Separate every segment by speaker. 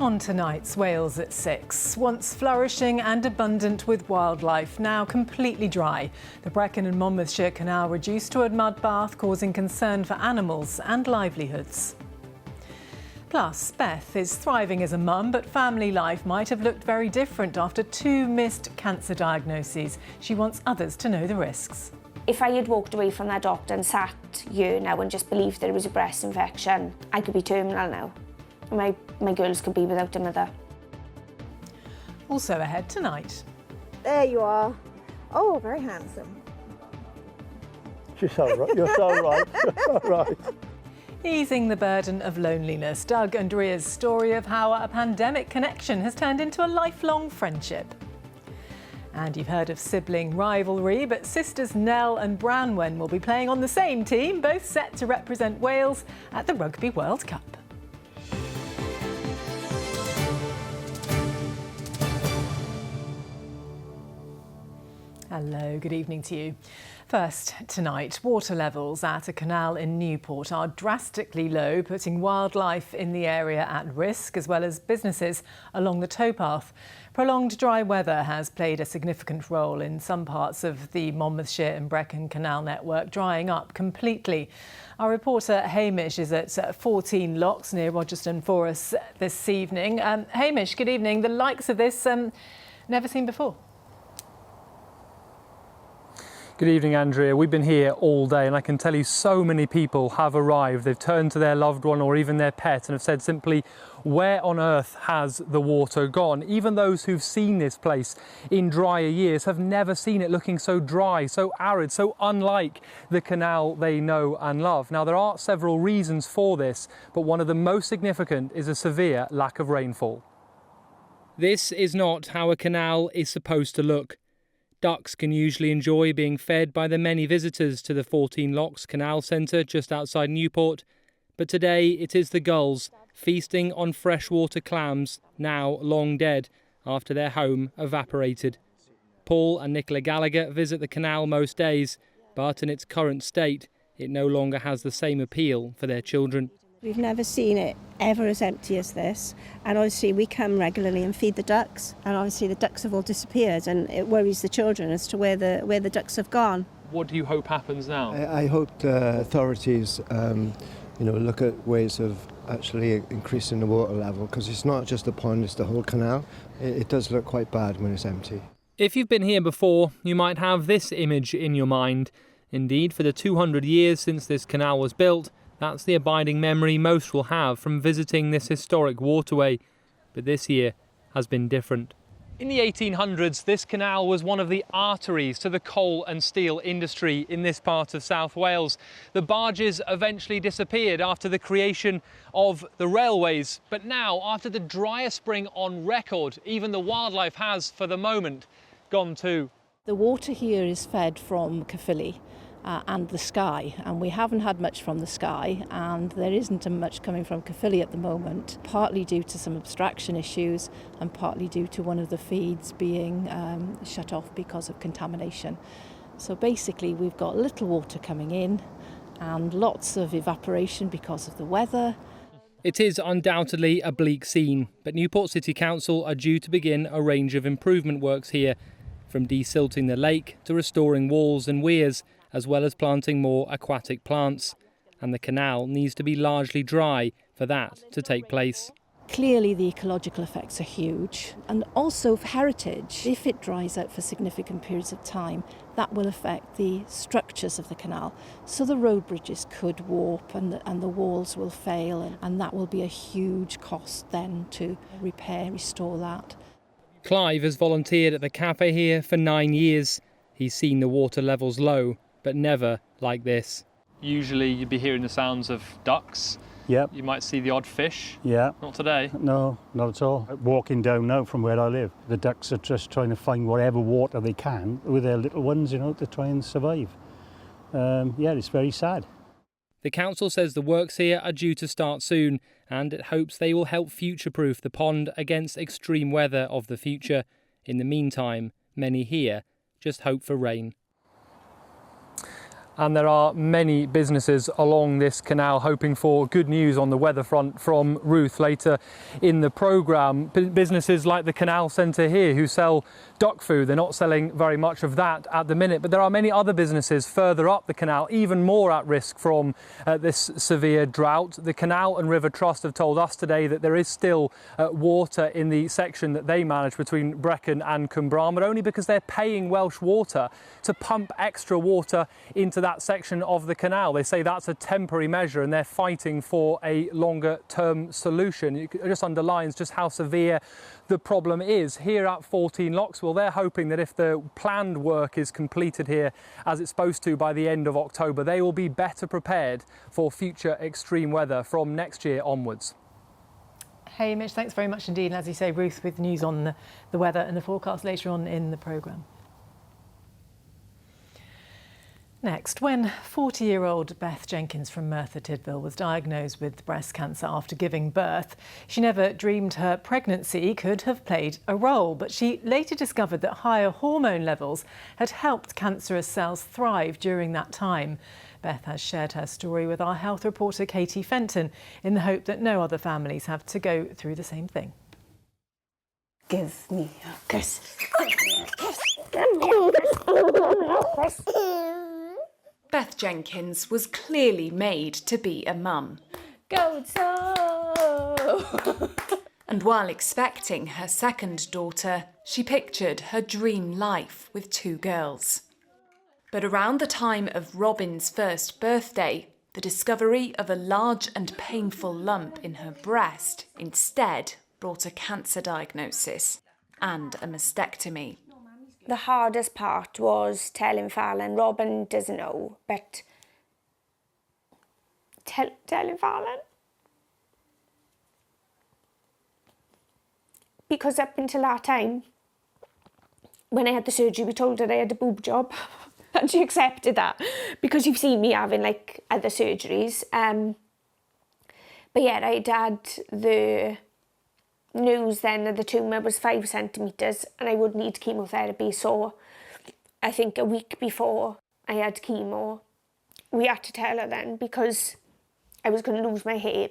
Speaker 1: On tonight's Wales at 6, once flourishing and abundant with wildlife, now completely dry. The Brecon and Monmouthshire Canal reduced to a mud bath, causing concern for animals and livelihoods. Plus, Beth is thriving as a mum, but family life might have looked very different after 2 missed cancer diagnoses. She wants others to know the risks.
Speaker 2: If I had walked away from that doctor and sat here now and just believed that it was a breast infection, I could be terminal now. My girls could be without a mother.
Speaker 1: Also ahead tonight.
Speaker 3: There you are. Oh, very handsome.
Speaker 4: You're so right. You're so right. You're so right.
Speaker 1: Easing the burden of loneliness. Doug and Ria's story of how a pandemic connection has turned into a lifelong friendship. And you've heard of sibling rivalry, but sisters Nell and Branwen will be playing on the same team, both set to represent Wales at the Rugby World Cup. Hello, good evening to you. First, tonight, water levels at a canal in Newport are drastically low, putting wildlife in the area at risk, as well as businesses along the towpath. Prolonged dry weather has played a significant role in some parts of the Monmouthshire and Brecon Canal network drying up completely. Our reporter Hamish is at 14 Locks near Rogerstone for us this evening. Hamish, good evening. The likes of this never seen before.
Speaker 5: Good evening, Andrea. We've been here all day and I can tell you so many people have arrived. They've turned to their loved one or even their pet and have said simply, where on earth has the water gone? Even those who've seen this place in drier years have never seen it looking so dry, so arid, so unlike the canal they know and love. Now, there are several reasons for this, but one of the most significant is a severe lack of rainfall. This is not how a canal is supposed to look. Ducks can usually enjoy being fed by the many visitors to the 14 Locks Canal Centre just outside Newport, but today it is the gulls feasting on freshwater clams, now long dead after their home evaporated. Paul and Nicola Gallagher visit the canal most days, but in its current state, it no longer has the same appeal for their children.
Speaker 3: We've never seen it ever as empty as this, and obviously we come regularly and feed the ducks, and obviously the ducks have all disappeared, and it worries the children as to where the ducks have gone.
Speaker 5: What do you hope happens now?
Speaker 4: I hope the authorities, look at ways of actually increasing the water level, because it's not just the pond, it's the whole canal. It does look quite bad when it's empty.
Speaker 5: If you've been here before, you might have this image in your mind. Indeed, for the 200 years since this canal was built, that's the abiding memory most will have from visiting this historic waterway. But this year has been different. In the 1800s, this canal was one of the arteries to the coal and steel industry in this part of South Wales. The barges eventually disappeared after the creation of the railways. But now, after the driest spring on record, even the wildlife has, for the moment, gone too.
Speaker 6: The water here is fed from Caerphilly. And the Skye, and we haven't had much from the Skye, and there isn't much coming from Caerphilly at the moment, partly due to some abstraction issues and partly due to one of the feeds being shut off because of contamination. So basically we've got little water coming in and lots of evaporation because of the weather.
Speaker 5: It is undoubtedly a bleak scene, but Newport City Council are due to begin a range of improvement works here, from desilting the lake to restoring walls and weirs, as well as planting more aquatic plants. And the canal needs to be largely dry for that to take place.
Speaker 6: Clearly the ecological effects are huge, and also for heritage. If it dries out for significant periods of time, that will affect the structures of the canal. So the road bridges could warp and the walls will fail, and that will be a huge cost then to repair, restore that.
Speaker 5: Clive has volunteered at the cafe here for 9 years. He's seen the water levels low, but never like this. Usually you'd be hearing the sounds of ducks.
Speaker 4: Yep.
Speaker 5: You might see the odd fish.
Speaker 4: Yeah.
Speaker 5: Not today.
Speaker 4: No, not at all. Walking down now from where I live, the ducks are just trying to find whatever water they can with their little ones, to try and survive. It's very sad.
Speaker 5: The council says the works here are due to start soon, and it hopes they will help future-proof the pond against extreme weather of the future. In the meantime, many here just hope for rain. And there are many businesses along this canal hoping for good news on the weather front from Ruth later in the programme. Businesses like the Canal Centre here who sell duck food. They're not selling very much of that at the minute, but there are many other businesses further up the canal, even more at risk from this severe drought. The Canal and River Trust have told us today that there is still water in the section that they manage between Brecon and Cwmbran, but only because they're paying Welsh Water to pump extra water into that section of the canal. They say that's a temporary measure and they're fighting for a longer term solution. It just underlines just how severe the problem is. Here at 14 Loxwell, they're hoping that if the planned work is completed here as it's supposed to by the end of October, they will be better prepared for future extreme weather from next year onwards.
Speaker 1: Hey Mitch, thanks very much indeed. And as you say, Ruth with news on the weather and the forecast later on in the programme. Next, when 40-year-old Beth Jenkins from Merthyr Tydfil was diagnosed with breast cancer after giving birth, she never dreamed her pregnancy could have played a role, but she later discovered that higher hormone levels had helped cancerous cells thrive during that time. Beth has shared her story with our health reporter Katie Fenton in the hope that no other families have to go through the same thing.
Speaker 7: Give me a kiss.
Speaker 8: Beth Jenkins was clearly made to be a mum.
Speaker 7: Go so!
Speaker 8: And while expecting her second daughter, she pictured her dream life with 2 girls. But around the time of Robin's first birthday, the discovery of a large and painful lump in her breast instead brought a cancer diagnosis and a mastectomy.
Speaker 2: The hardest part was telling Fallon. Robin doesn't know, but telling Fallon. Because up until that time, when I had the surgery, we told her I had a boob job. And she accepted that. Because you've seen me having, like, other surgeries. But yeah, I'd had the news then that the tumour was 5 centimetres and I would need chemotherapy. So I think a week before I had chemo, we had to tell her then because I was going to lose my hair.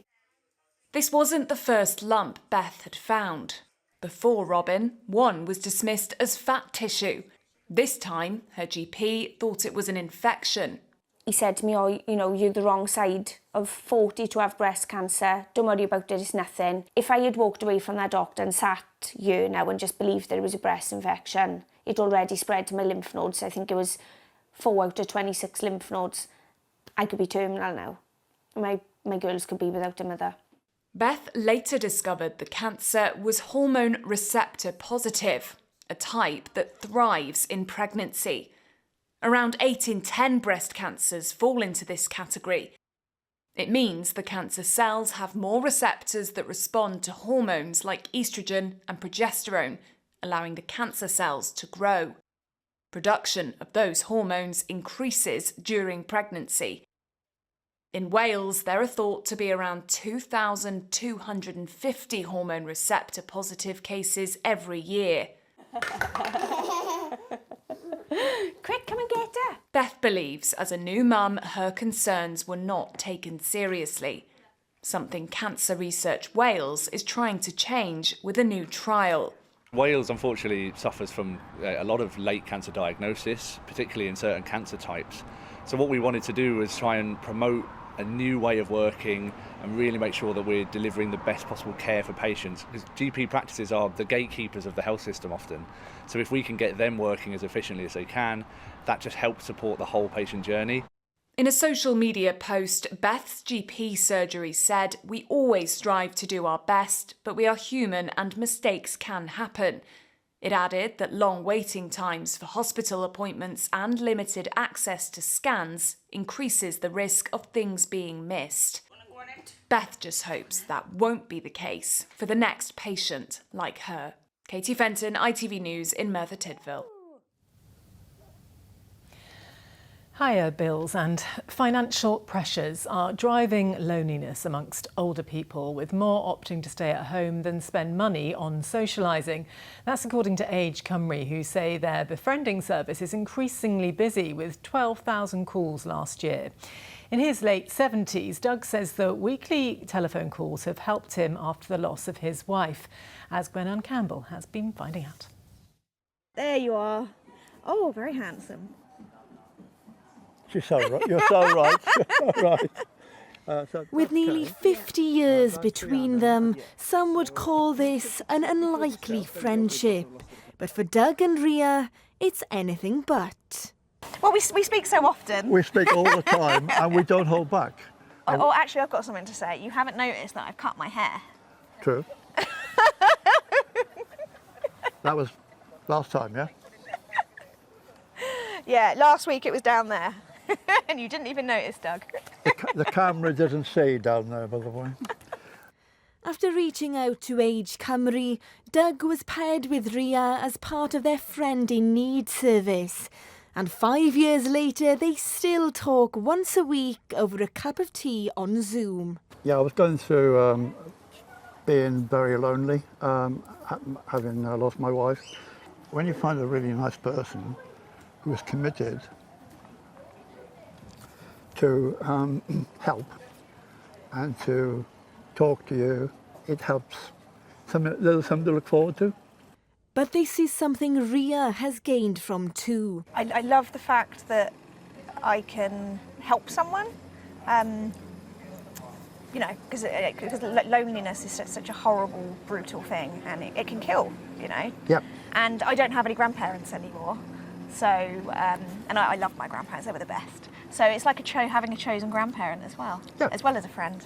Speaker 8: This wasn't the first lump Beth had found. Before Robin, one was dismissed as fat tissue. This time, her GP thought it was an infection.
Speaker 2: He said to me, oh, you know, you're the wrong side of 40 to have breast cancer. Don't worry about it, it's nothing. If I had walked away from that doctor and sat here now and just believed that it was a breast infection, it already spread to my lymph nodes. I think it was 4 out of 26 lymph nodes. I could be terminal now. My girls could be without a mother.
Speaker 8: Beth later discovered the cancer was hormone receptor positive, a type that thrives in pregnancy. Around 8 in 10 breast cancers fall into this category. It means the cancer cells have more receptors that respond to hormones like estrogen and progesterone, allowing the cancer cells to grow. Production of those hormones increases during pregnancy. In Wales, there are thought to be around 2,250 hormone receptor positive cases every year.
Speaker 2: Quick, come and get her.
Speaker 8: Beth believes as a new mum, her concerns were not taken seriously. Something Cancer Research Wales is trying to change with a new trial.
Speaker 9: Wales unfortunately suffers from a lot of late cancer diagnosis, particularly in certain cancer types. So what we wanted to do was try and promote a new way of working and really make sure that we're delivering the best possible care for patients. Because GP practices are the gatekeepers of the health system often. So if we can get them working as efficiently as they can, that just helps support the whole patient journey.
Speaker 8: In a social media post, Beth's GP surgery said, "We always strive to do our best, but we are human and mistakes can happen." It added that long waiting times for hospital appointments and limited access to scans increases the risk of things being missed. Beth just hopes that won't be the case for the next patient like her. Katie Fenton, ITV News in Merthyr Tydfil.
Speaker 1: Higher bills and financial pressures are driving loneliness amongst older people, with more opting to stay at home than spend money on socialising. That's according to Age Cymru, who say their Befriending service is increasingly busy, with 12,000 calls last year. In his late 70s, Doug says the weekly telephone calls have helped him after the loss of his wife, as Gwenann Campbell has been finding out.
Speaker 10: There you are. Oh, very handsome.
Speaker 11: You're so right. You're so right. Right.
Speaker 12: With nearly 50 years between them, some would call this an unlikely friendship. But for Doug and Ria, it's anything but.
Speaker 10: Well, we speak so often.
Speaker 11: We speak all the time and we don't hold back.
Speaker 10: Oh, actually, I've got something to say. You haven't noticed that I've cut my hair.
Speaker 11: True. That was last time, yeah?
Speaker 10: Yeah, last week it was down there. And you didn't even notice, Doug.
Speaker 11: The camera didn't see down there, by the way.
Speaker 12: After reaching out to Age Cymru, Doug was paired with Ria as part of their Friend in Need service. And 5 years later, they still talk once a week over a cup of tea on Zoom.
Speaker 11: Yeah, I was going through being very lonely, having lost my wife. When you find a really nice person who is committed to help and to talk to you, it helps. There's something to look forward to.
Speaker 12: But this is something Ria has gained from too.
Speaker 10: I love the fact that I can help someone. You know, because loneliness is such a horrible, brutal thing, and it can kill, you know.
Speaker 11: Yep.
Speaker 10: And I don't have any grandparents anymore, so and I love my grandparents; they were the best. So it's like having a chosen grandparent as well, as well as a friend.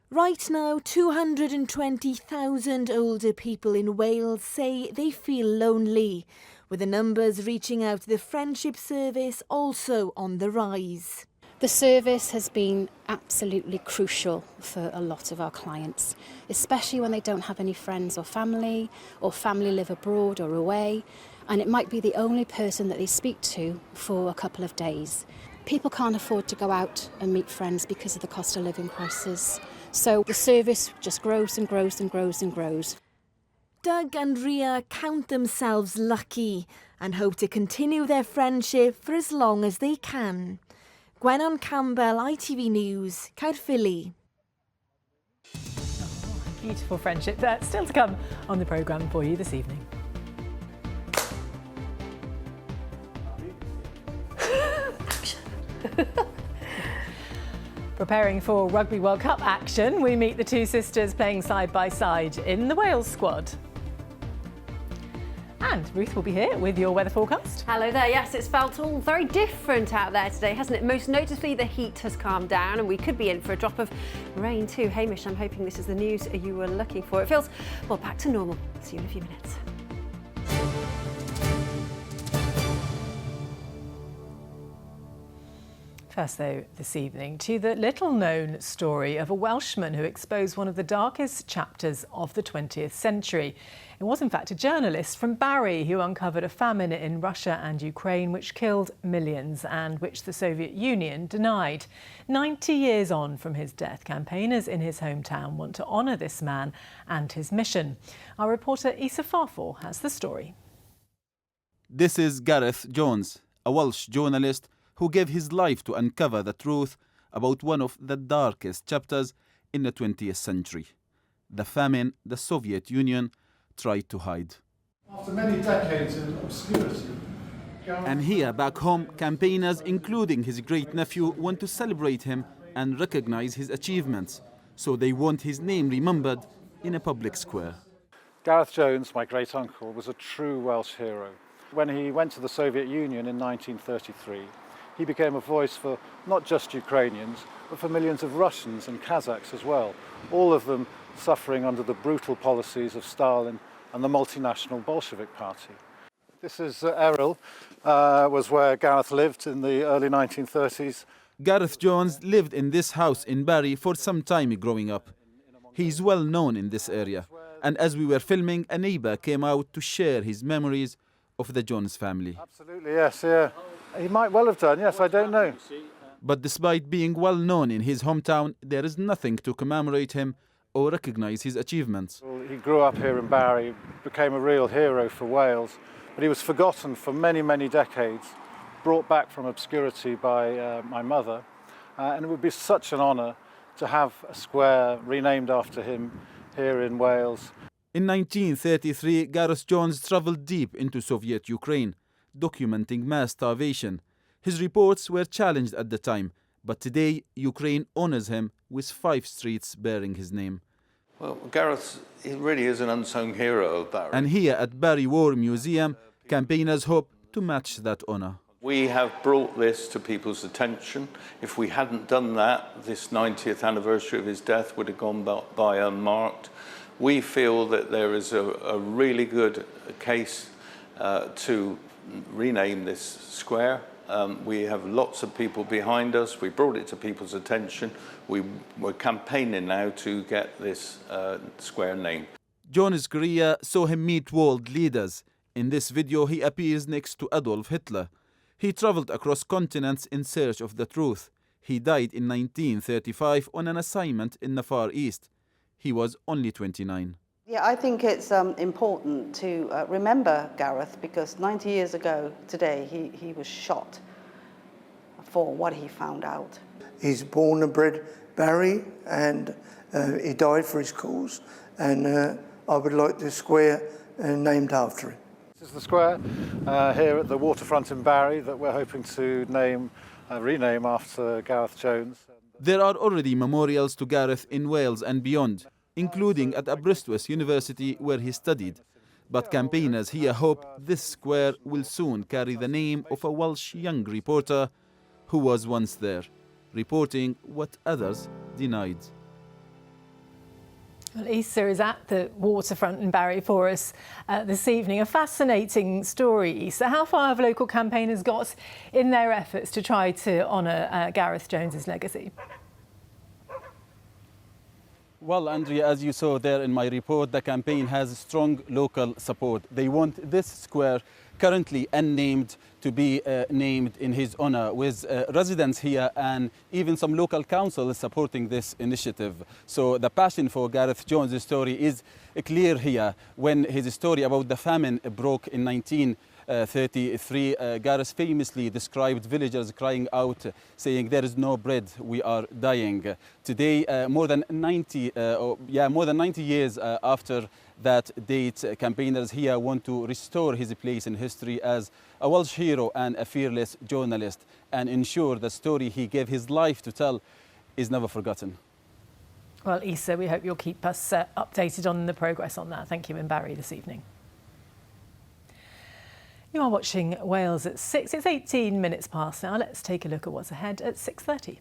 Speaker 12: Right now, 220,000 older people in Wales say they feel lonely, with the numbers reaching out to the Friendship Service also on the rise.
Speaker 13: The service has been absolutely crucial for a lot of our clients, especially when they don't have any friends or family live abroad or away, and it might be the only person that they speak to for a couple of days. People can't afford to go out and meet friends because of the cost of living crisis. So the service just grows and grows and grows and grows.
Speaker 12: Doug and Ria count themselves lucky and hope to continue their friendship for as long as they can. Gwenann Campbell, ITV News, Caerphilly.
Speaker 1: Beautiful friendship that's still to come on the programme for you this evening. Preparing for Rugby World Cup action, we meet the two sisters playing side by side in the Wales squad. And Ruth will be here with your weather forecast.
Speaker 14: Hello there. Yes, it's felt all very different out there today, hasn't it? Most noticeably, the heat has calmed down and we could be in for a drop of rain too. Hamish, I'm hoping this is the news you were looking for. It feels, well, back to normal. See you in a few minutes.
Speaker 1: First, though, this evening, to the little-known story of a Welshman who exposed one of the darkest chapters of the 20th century. It was, in fact, a journalist from Barry who uncovered a famine in Russia and Ukraine which killed millions and which the Soviet Union denied. 90 years on from his death, campaigners in his hometown want to honour this man and his mission. Our reporter Isa Farfor has the story.
Speaker 15: This is Gareth Jones, a Welsh journalist who gave his life to uncover the truth about one of the darkest chapters in the 20th century, the famine the Soviet Union tried to hide.
Speaker 16: After many decades in obscurity,
Speaker 15: And here, back home, campaigners, including his great-nephew, want to celebrate him and recognise his achievements, so they want his name remembered in a public square.
Speaker 17: Gareth Jones, my great-uncle, was a true Welsh hero. When he went to the Soviet Union in 1933, he became a voice for not just Ukrainians, but for millions of Russians and Kazakhs as well, all of them suffering under the brutal policies of Stalin and the multinational Bolshevik Party. This is Eril, was where Gareth lived in the early 1930s.
Speaker 15: Gareth Jones lived in this house in Barry for some time growing up. He's well known in this area, and as we were filming, a neighbour came out to share his memories of the Jones family.
Speaker 17: Absolutely, yes, yeah. He might well have done, yes, I don't know.
Speaker 15: But despite being well known in his hometown, there is nothing to commemorate him or recognise his achievements.
Speaker 17: He grew up here in Barry, became a real hero for Wales, but he was forgotten for many, many decades, brought back from obscurity by my mother, and it would be such an honour to have a square renamed after him here in Wales.
Speaker 15: In 1933, Gareth Jones travelled deep into Soviet Ukraine, documenting mass starvation. His reports were challenged at the time, but today Ukraine honours him with 5 streets bearing his name.
Speaker 18: Well, Gareth, he really is an unsung hero of Barry.
Speaker 15: And here at Barry War Museum, campaigners hope to match that honour.
Speaker 18: We have brought this to people's attention. If we hadn't done that, this 90th anniversary of his death would have gone by unmarked. We feel that there is a really good case to rename this square. We have lots of people behind us. We brought it to people's attention. We're campaigning now to get this square named.
Speaker 15: John's career saw him meet world leaders. In this video, he appears next to Adolf Hitler. He travelled across continents in search of the truth. He died in 1935 on an assignment in the Far East. He was only 29.
Speaker 19: Yeah, I think it's important to remember Gareth, because 90 years ago today he was shot for what he found out.
Speaker 20: He's born and bred Barry, and he died for his cause, and I would like the square named after him.
Speaker 17: This is the square here at the waterfront in Barry that we're hoping to rename after Gareth Jones.
Speaker 15: There are already memorials to Gareth in Wales and beyond, including at Aberystwyth University where he studied. But campaigners here hope this square will soon carry the name of a Welsh young reporter who was once there, reporting what others denied.
Speaker 1: Well, Issa is at the waterfront in Barry for us this evening. A fascinating story, Issa. How far have local campaigners got in their efforts to try to honour Gareth Jones's legacy?
Speaker 15: Well, Andrea, as you saw there in my report, the campaign has strong local support. They want this square, currently unnamed, to be named in his honour, with residents here and even some local councils supporting this initiative. So the passion for Gareth Jones' story is clear here. When his story about the famine broke in 1933, Gareth famously described villagers crying out, saying, "There is no bread, we are dying." Today, more than 90 years after that date, campaigners here want to restore his place in history as a Welsh hero and a fearless journalist, and ensure the story he gave his life to tell is never forgotten.
Speaker 1: Well, Issa, we hope you'll keep us updated on the progress on that. Thank you in Barry this evening. You are watching Wales at 6. It's 18 minutes past now. Let's take a look at what's ahead at 6:30.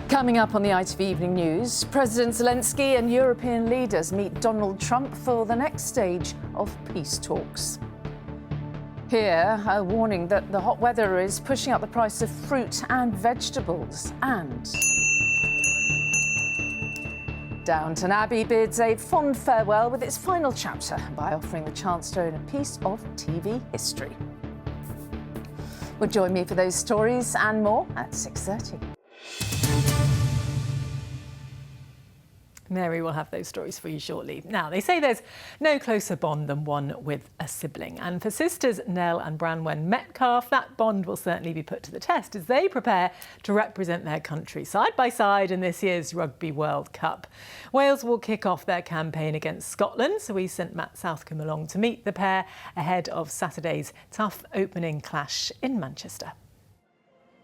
Speaker 21: Coming up on the ITV Evening News, President Zelensky and European leaders meet Donald Trump for the next stage of peace talks. Here, a warning that the hot weather is pushing up the price of fruit and vegetables. And Downton Abbey bids a fond farewell with its final chapter by offering the chance to own a piece of TV history. Well, join me for those stories and more at 6:30.
Speaker 1: Mary will have those stories for you shortly. Now, they say there's no closer bond than one with a sibling. And for sisters Nell and Branwen Metcalfe, that bond will certainly be put to the test as they prepare to represent their country side by side in this year's Rugby World Cup. Wales will kick off their campaign against Scotland, so we sent Matt Southcombe along to meet the pair ahead of Saturday's tough opening clash in Manchester.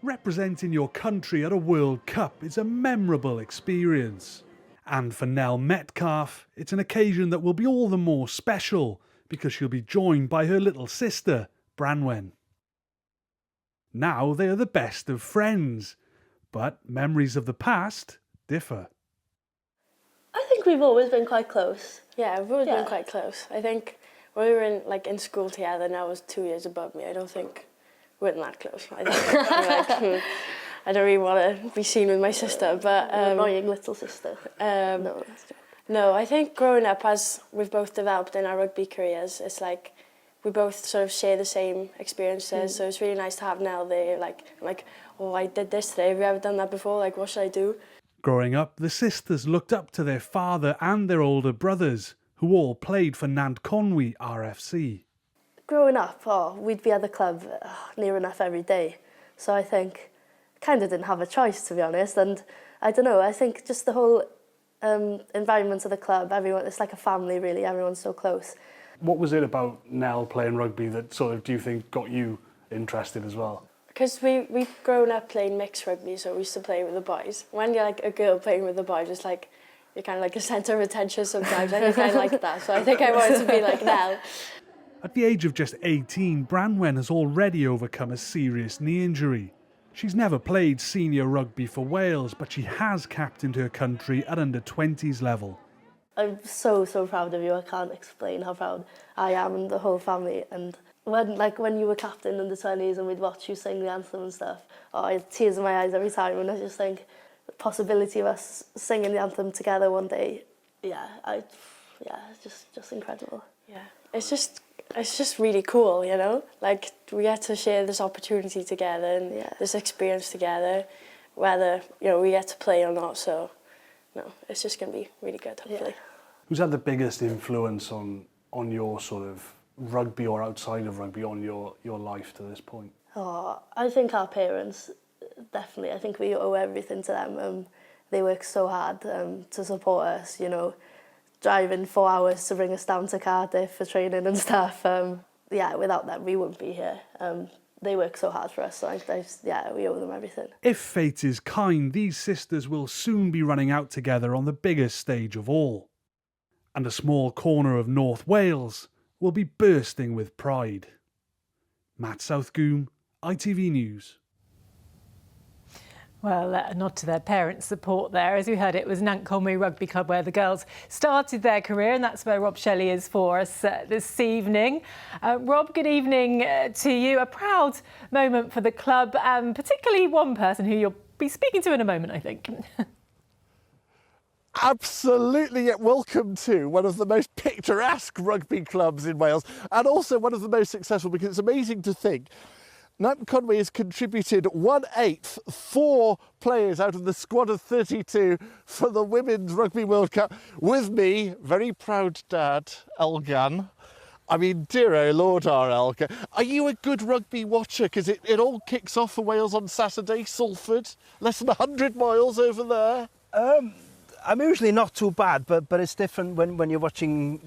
Speaker 22: Representing your country at a World Cup is a memorable experience. And for Nell Metcalfe, it's an occasion that will be all the more special because she'll be joined by her little sister, Branwen. Now they are the best of friends, but memories of the past differ.
Speaker 23: I think we've always been quite close. Yeah, we've always been quite close. I think when we were in school together, Nell was 2 years above me. I don't think we weren't that close. I think I don't really want to be seen with my sister, but
Speaker 7: annoying little sister.
Speaker 23: No, I think growing up, as we've both developed in our rugby careers, it's like we both sort of share the same experiences, so it's really nice to have Nell there. Like, oh, I did this today. Have you ever done that before? Like, what should I do?
Speaker 22: Growing up, the sisters looked up to their father and their older brothers, who all played for Nant Conwy RFC.
Speaker 23: Growing up, we'd be at the club near enough every day. So I think kind of didn't have a choice, to be honest. And I don't know, I think just the whole environment of the club, everyone, it's like a family really, everyone's so close.
Speaker 22: What was it about Nell playing rugby that sort of, do you think, got you interested as well?
Speaker 23: Because we've grown up playing mixed rugby, so we used to play with the boys. When you're like a girl playing with the boys, it's like you're kind of like a centre of attention sometimes, and you kind of like that. So I think I wanted to be like Nell.
Speaker 22: At the age of just 18, Branwen has already overcome a serious knee injury. She's never played senior rugby for Wales, but she has captained her country at under-20s level.
Speaker 23: I'm so proud of you. I can't explain how proud I am and the whole family. And when you were captain under 20s and we'd watch you sing the anthem and stuff, I had tears in my eyes every time. And I just think the possibility of us singing the anthem together one day, it's just incredible. Yeah, it's just really cool, you know. Like we get to share this opportunity together and this experience together, whether we get to play or not. So. No, it's just going to be really good, hopefully. Yeah.
Speaker 22: Who's had the biggest influence on your sort of rugby or outside of rugby on your life to this point?
Speaker 23: Oh, I think our parents, definitely. I think we owe everything to them. They work so hard to support us, driving 4 hours to bring us down to Cardiff for training and stuff. Without them, we wouldn't be here. They work so hard for us, so we owe them everything.
Speaker 22: If fate is kind, these sisters will soon be running out together on the biggest stage of all. And a small corner of North Wales will be bursting with pride. Matt Southgoom, ITV News.
Speaker 1: Well, a nod to their parents' support there. As you heard, it was Nant Conwy Rugby Club where the girls started their career, and that's where Rob Shelley is for us this evening. Rob, good evening to you. A proud moment for the club, particularly one person who you'll be speaking to in a moment, I think.
Speaker 3: Absolutely, welcome to one of the most picturesque rugby clubs in Wales, and also one of the most successful, because it's amazing to think Nant Conwy has contributed 1/8, 4 players out of the squad of 32 for the Women's Rugby World Cup. With me, very proud dad, Elgan. I mean, dear oh Lord, our Elgan. Are you a good rugby watcher? Because it all kicks off for Wales on Saturday, Salford. Less than 100 miles over there.
Speaker 4: I'm usually not too bad, but it's different when you're watching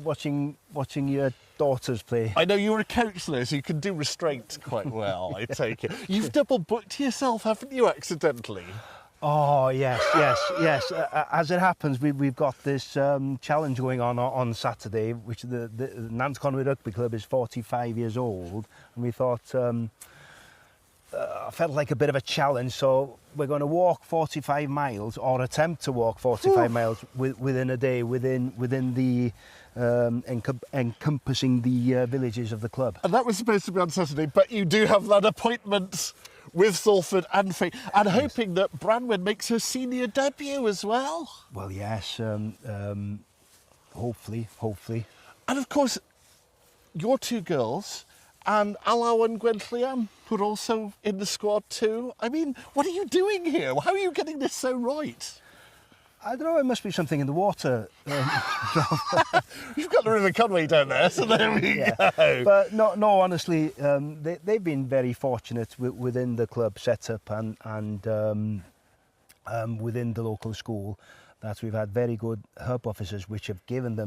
Speaker 4: your daughters play.
Speaker 3: I know you're a counsellor, so you can do restraint quite well, I take it. You've double booked yourself, haven't you, accidentally?
Speaker 4: Oh, yes. As it happens, we've got this challenge going on Saturday, which the Nant Conwy Rugby Club is 45 years old, and we thought I felt like a bit of a challenge, so we're going to walk 45 miles, or attempt to walk 45 miles within a day, within the encompassing the villages of the club.
Speaker 3: And that was supposed to be on Saturday, but you do have that appointment with Salford and Fate, and hoping that Branwen makes her senior debut as well.
Speaker 4: Well, yes, hopefully.
Speaker 3: And of course, your two girls, and Alaw and Gwenllian, who are also in the squad too. I mean, what are you doing here? How are you getting this so right?
Speaker 4: I don't know, it must be something in the water.
Speaker 3: You've got the River Conwy down there, so there we go.
Speaker 4: But no, honestly, they've been very fortunate within the club setup and within the local school, that we've had very good help officers which have given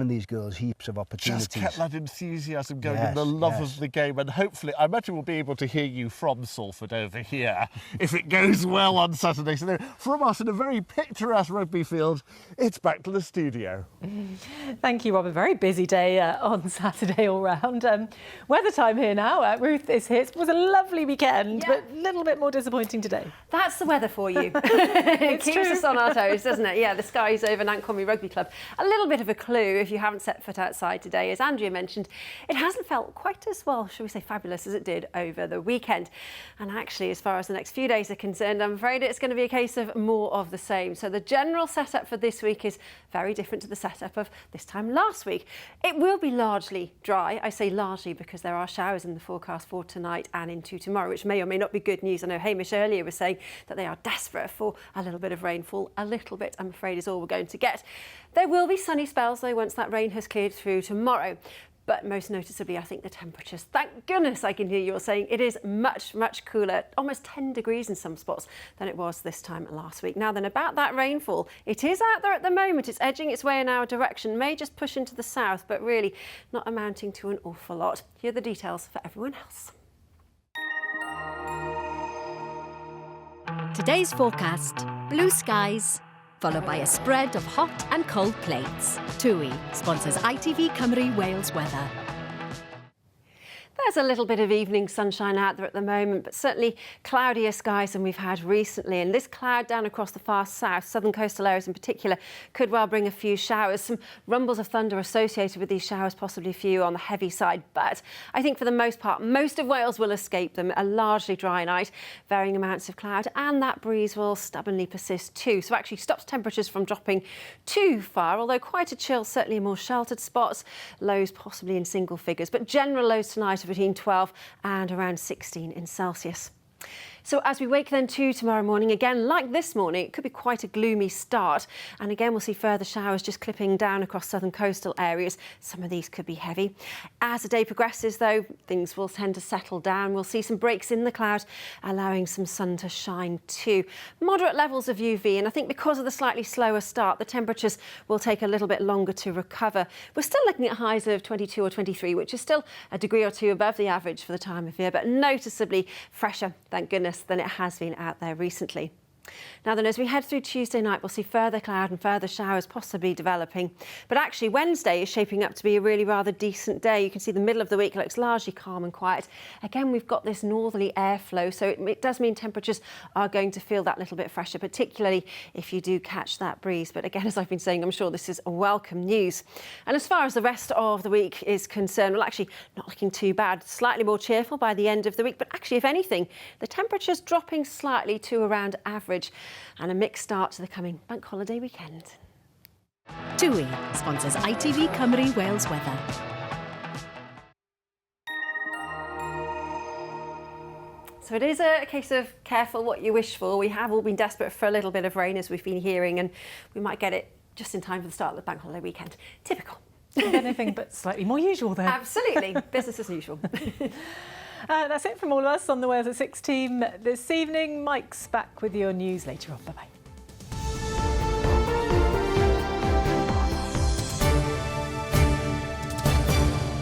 Speaker 4: these girls heaps of opportunities.
Speaker 3: Just kept that enthusiasm going and the love of the game, and hopefully, I imagine we'll be able to hear you from Salford over here if it goes well on Saturday. So from us in a very picturesque rugby field, it's back to the studio.
Speaker 1: Thank you, Rob. A very busy day on Saturday all round. Weather time here now. Ruth is here. It was a lovely weekend, but a little bit more disappointing today.
Speaker 14: That's the weather for you. It keeps us on our toes, doesn't it? Yeah, the skies over Nant Conwy Rugby Club. A little bit of a clue. if you haven't set foot outside today. As Andrea mentioned, it hasn't felt quite as, well, shall we say, fabulous as it did over the weekend. And actually, as far as the next few days are concerned, I'm afraid it's going to be a case of more of the same. So the general setup for this week is very different to the setup of this time last week. It will be largely dry. I say largely because there are showers in the forecast for tonight and into tomorrow, which may or may not be good news. I know Hamish earlier was saying that they are desperate for a little bit of rainfall. A little bit, I'm afraid, is all we're going to get. There will be sunny spells, though, once that rain has cleared through tomorrow. But most noticeably, I think the temperatures, thank goodness I can hear you all saying it is much, much cooler, almost 10 degrees in some spots than it was this time last week. Now then, about that rainfall, it is out there at the moment. It's edging its way in our direction, may just push into the south, but really not amounting to an awful lot. Here are the details for everyone else.
Speaker 2: Today's forecast, blue skies, followed by a spread of hot and cold plates. TUI sponsors ITV Cymru Wales weather.
Speaker 14: There's a little bit of evening sunshine out there at the moment, but certainly cloudier skies than we've had recently. And this cloud down across the far south, southern coastal areas in particular, could well bring a few showers. Some rumbles of thunder associated with these showers, possibly a few on the heavy side. But I think for the most part, most of Wales will escape them. A largely dry night, varying amounts of cloud, and that breeze will stubbornly persist too. So actually stops temperatures from dropping too far, although quite a chill, certainly in more sheltered spots. Lows possibly in single figures, but general lows tonight are between 12 and around 16 in Celsius. So as we wake then to tomorrow morning, again, like this morning, it could be quite a gloomy start. And again, we'll see further showers just clipping down across southern coastal areas. Some of these could be heavy. As the day progresses, though, things will tend to settle down. We'll see some breaks in the cloud, allowing some sun to shine too. Moderate levels of UV, and I think because of the slightly slower start, the temperatures will take a little bit longer to recover. We're still looking at highs of 22 or 23, which is still a degree or two above the average for the time of year, but noticeably fresher, thank goodness, than it has been out there recently. Now then, as we head through Tuesday night, we'll see further cloud and further showers possibly developing. But actually, Wednesday is shaping up to be a really rather decent day. You can see the middle of the week looks largely calm and quiet. Again, we've got this northerly airflow, so it does mean temperatures are going to feel that little bit fresher, particularly if you do catch that breeze. But again, as I've been saying, I'm sure this is welcome news. And as far as the rest of the week is concerned, well, actually not looking too bad. Slightly more cheerful by the end of the week, but actually, if anything, the temperature's dropping slightly to around average. And a mixed start to the coming bank holiday weekend.
Speaker 2: TUI sponsors ITV Cymru Wales weather.
Speaker 14: So it is a case of careful what you wish for. We have all been desperate for a little bit of rain, as we've been hearing, and we might get it just in time for the start of the bank holiday weekend. Typical.
Speaker 1: Anything but slightly more usual then.
Speaker 14: Absolutely. Business as usual.
Speaker 1: That's it from all of us on the Wales at 6 team this evening. Mike's back with your news later on. Bye-bye.